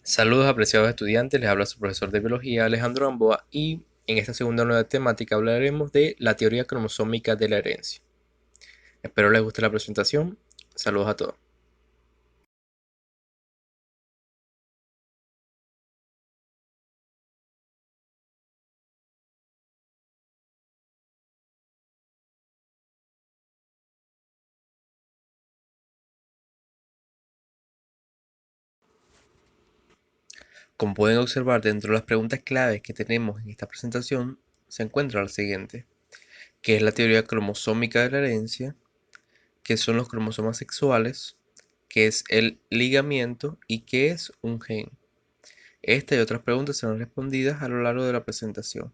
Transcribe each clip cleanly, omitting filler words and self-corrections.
Saludos apreciados estudiantes, les habla su profesor de biología Alejandro Gamboa y en esta segunda nueva temática hablaremos de la teoría cromosómica de la herencia. Espero les guste la presentación. Saludos a todos. Como pueden observar, dentro de las preguntas claves que tenemos en esta presentación se encuentra la siguiente: ¿qué es la teoría cromosómica de la herencia? ¿Qué son los cromosomas sexuales? ¿Qué es el ligamiento? ¿Y qué es un gen? Esta y otras preguntas serán respondidas a lo largo de la presentación.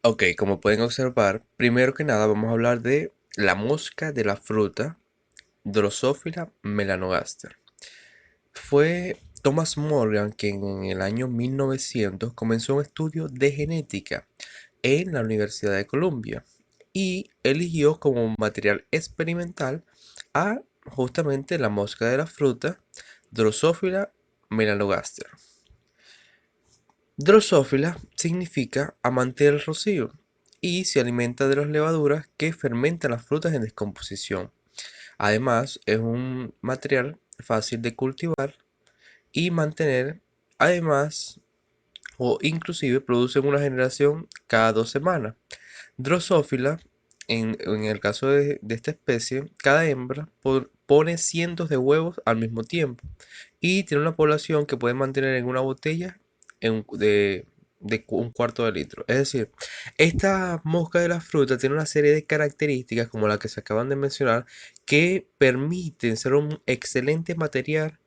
Ok, como pueden observar, primero que nada vamos a hablar de la mosca de la fruta Drosophila melanogaster. Fue Thomas Morgan quien en el año 1900 comenzó un estudio de genética en la Universidad de Columbia y eligió como material experimental a justamente la mosca de la fruta Drosophila melanogaster. Drosófila significa amante del rocío y se alimenta de las levaduras que fermentan las frutas en descomposición. Además, es un material fácil de cultivar y mantener. Además, o inclusive producen una generación cada 2 semanas. Drosófila, en el caso de esta especie, cada hembra pone cientos de huevos al mismo tiempo y tiene una población que puede mantener en una botella de un cuarto de litro. Es decir, esta mosca de la fruta tiene una serie de características como la que se acaban de mencionar que permiten ser un excelente material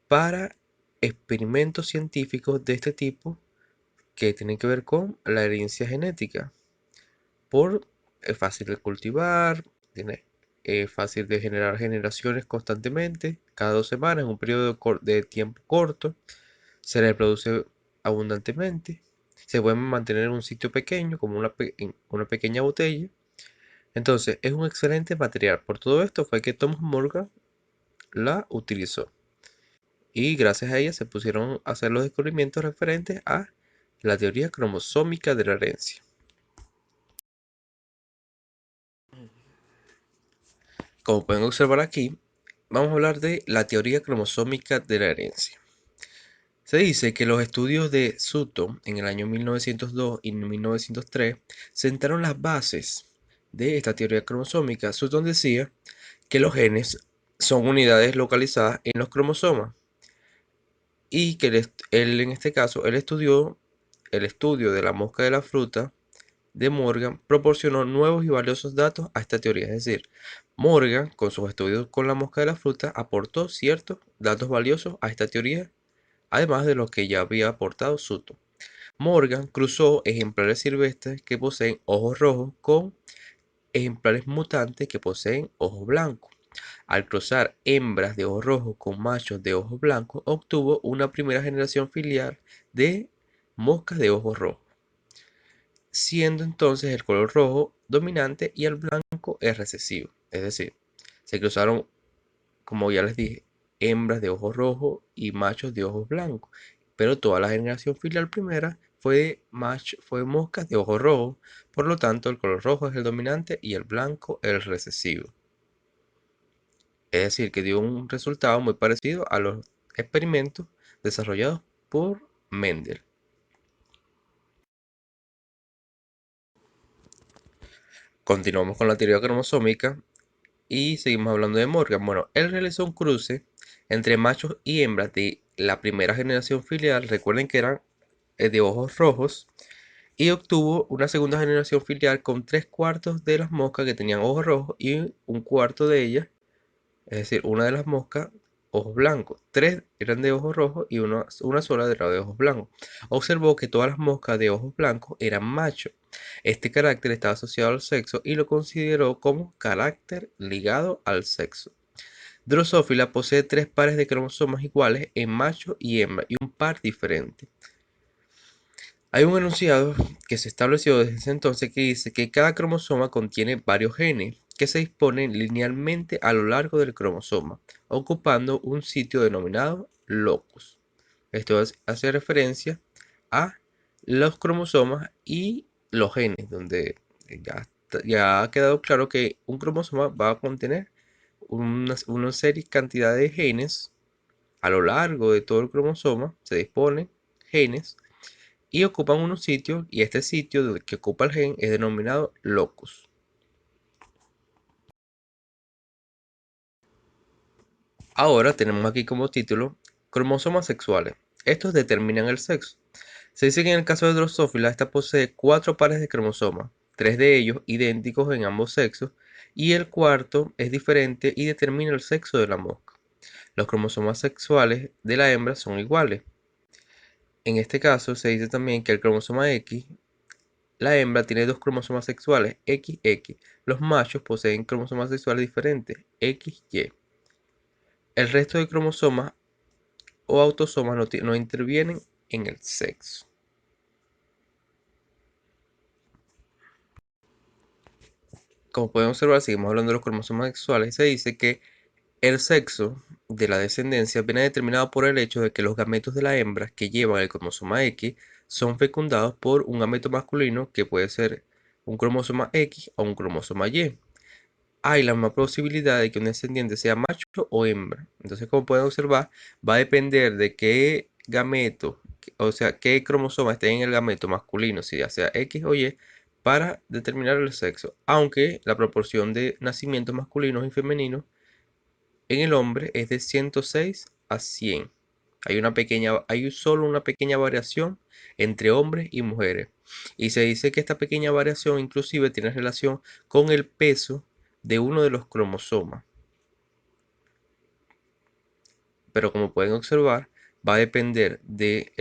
para experimentos científicos de este tipo que tienen que ver con la herencia genética por fácil de cultivar, tiene, fácil de generar generaciones constantemente, cada 2 semanas, en un periodo de tiempo corto, se reproduce abundantemente, se puede mantener en un sitio pequeño, como en una pequeña botella. Entonces, es un excelente material. Por todo esto fue que Thomas Morgan la utilizó. Y gracias a ella se pusieron a hacer los descubrimientos referentes a la teoría cromosómica de la herencia. Como pueden observar aquí, vamos a hablar de la teoría cromosómica de la herencia. Se dice que los estudios de Sutton en el año 1902 y 1903 sentaron las bases de esta teoría cromosómica. Sutton decía que los genes son unidades localizadas en los cromosomas y que él en este caso, él estudió el estudio de la mosca de la fruta de Morgan proporcionó nuevos y valiosos datos a esta teoría. Es decir, Morgan, con sus estudios con la mosca de la fruta, aportó ciertos datos valiosos a esta teoría, además de los que ya había aportado Sutton. Morgan cruzó ejemplares silvestres que poseen ojos rojos con ejemplares mutantes que poseen ojos blancos. Al cruzar hembras de ojos rojos con machos de ojos blancos, obtuvo una primera generación filial de moscas de ojos rojos, siendo entonces el color rojo dominante y el blanco el recesivo. Es decir, se cruzaron, como ya les dije, hembras de ojos rojos y machos de ojos blancos, pero toda la generación filial primera fue moscas de ojos rojos, por lo tanto el color rojo es el dominante y el blanco el recesivo. Es decir, que dio un resultado muy parecido a los experimentos desarrollados por Mendel. Continuamos con la teoría cromosómica y seguimos hablando de Morgan. Bueno, él realizó un cruce entre machos y hembras de la primera generación filial, recuerden que eran de ojos rojos, y obtuvo una segunda generación filial con 3 cuartos de las moscas que tenían ojos rojos y un cuarto de ellas, es decir, una de las moscas, ojos blancos. Tres eran de ojos rojos y una sola era de ojos blancos. Observó que todas las moscas de ojos blancos eran machos. Este carácter estaba asociado al sexo y lo consideró como carácter ligado al sexo. Drosophila posee 3 pares de cromosomas iguales en macho y hembra y un par diferente. Hay un enunciado que se estableció desde ese entonces que dice que cada cromosoma contiene varios genes que se disponen linealmente a lo largo del cromosoma, ocupando un sitio denominado locus. Esto hace referencia a los cromosomas y los genes, donde ya ha quedado claro que un cromosoma va a contener una serie cantidad de genes. A lo largo de todo el cromosoma se disponen genes y ocupan unos sitios, y este sitio que ocupa el gen es denominado locus. Ahora tenemos aquí como título cromosomas sexuales. Estos determinan el sexo. Se dice que en el caso de Drosophila, esta posee 4 pares de cromosomas, 3 de ellos idénticos en ambos sexos, y el cuarto es diferente y determina el sexo de la mosca. Los cromosomas sexuales de la hembra son iguales. En este caso se dice también que el cromosoma X, la hembra tiene 2 cromosomas sexuales, XX. Los machos poseen cromosomas sexuales diferentes, XY. El resto de cromosomas o autosomas no intervienen en el sexo. Como pueden observar, seguimos hablando de los cromosomas sexuales. Se dice que el sexo de la descendencia viene determinado por el hecho de que los gametos de la hembra que llevan el cromosoma X son fecundados por un gameto masculino que puede ser un cromosoma X o un cromosoma Y. Hay la misma posibilidad de que un descendiente sea macho o hembra. Entonces, como pueden observar, va a depender de qué gameto, o sea, qué cromosoma esté en el gameto masculino, si ya sea X o Y, para determinar el sexo. Aunque la proporción de nacimientos masculinos y femeninos en el hombre es de 106 a 100. Hay solo una pequeña variación entre hombres y mujeres. Y se dice que esta pequeña variación inclusive tiene relación con el peso de uno de los cromosomas. Pero como pueden observar, va a depender del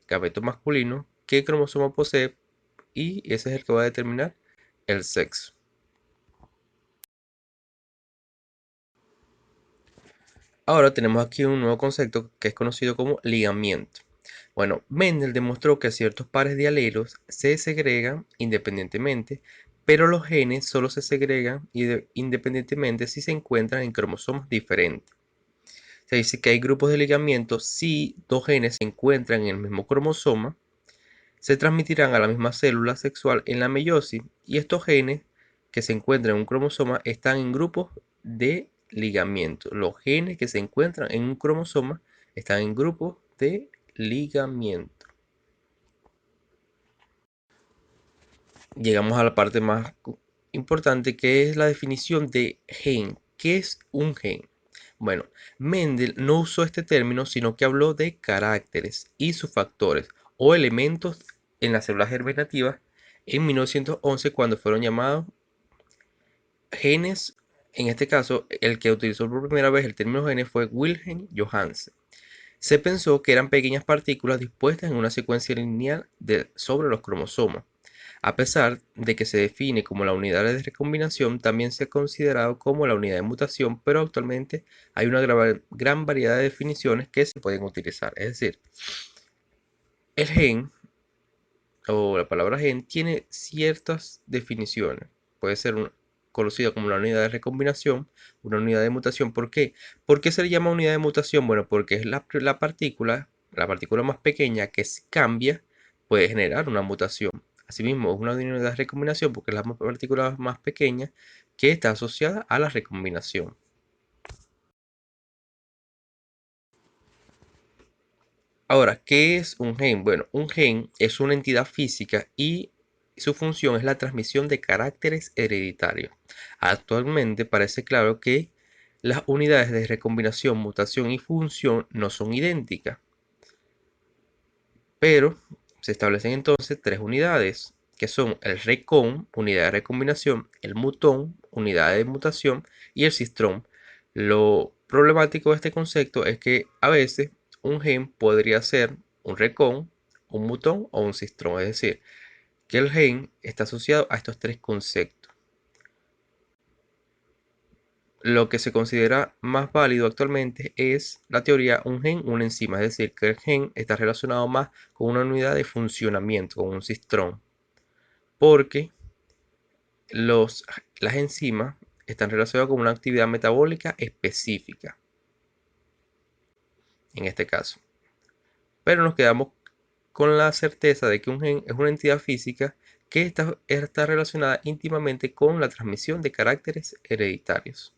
gameto masculino, qué cromosoma posee, y ese es el que va a determinar el sexo. Ahora tenemos aquí un nuevo concepto que es conocido como ligamiento. Bueno, Mendel demostró que ciertos pares de alelos se segregan independientemente, pero los genes solo se segregan independientemente si se encuentran en cromosomas diferentes. Se dice que hay grupos de ligamiento si 2 genes se encuentran en el mismo cromosoma, se transmitirán a la misma célula sexual en la meiosis, y estos genes que se encuentran en un cromosoma están en grupos de ligamiento. Los genes que se encuentran en un cromosoma están en grupos de ligamiento. Llegamos a la parte más importante, que es la definición de gen. ¿Qué es un gen? Bueno, Mendel no usó este término, sino que habló de caracteres y sus factores o elementos en las células germinativas en 1911, cuando fueron llamados genes. En este caso, el que utilizó por primera vez el término genes fue Wilhelm Johansen. Se pensó que eran pequeñas partículas dispuestas en una secuencia lineal sobre los cromosomas. A pesar de que se define como la unidad de recombinación, también se ha considerado como la unidad de mutación, pero actualmente hay una gran variedad de definiciones que se pueden utilizar. Es decir, el gen o la palabra gen tiene ciertas definiciones. Puede ser conocida como la unidad de recombinación, una unidad de mutación. ¿Por qué? ¿Por qué se le llama unidad de mutación? Bueno, porque es la partícula más pequeña que si cambia puede generar una mutación. Asimismo, es una unidad de recombinación porque es la partícula más pequeña que está asociada a la recombinación. Ahora, ¿qué es un gen? Bueno, un gen es una entidad física y su función es la transmisión de caracteres hereditarios. Actualmente parece claro que las unidades de recombinación, mutación y función no son idénticas, pero se establecen entonces 3 unidades, que son el recon, unidad de recombinación, el mutón, unidad de mutación, y el cistrón. Lo problemático de este concepto es que a veces un gen podría ser un recon, un mutón o un cistrón, es decir, que el gen está asociado a estos 3 conceptos. Lo que se considera más válido actualmente es la teoría un gen, una enzima, es decir, que el gen está relacionado más con una unidad de funcionamiento, con un cistrón, porque las enzimas están relacionados con una actividad metabólica específica, en este caso. Pero nos quedamos con la certeza de que un gen es una entidad física que está relacionada íntimamente con la transmisión de caracteres hereditarios.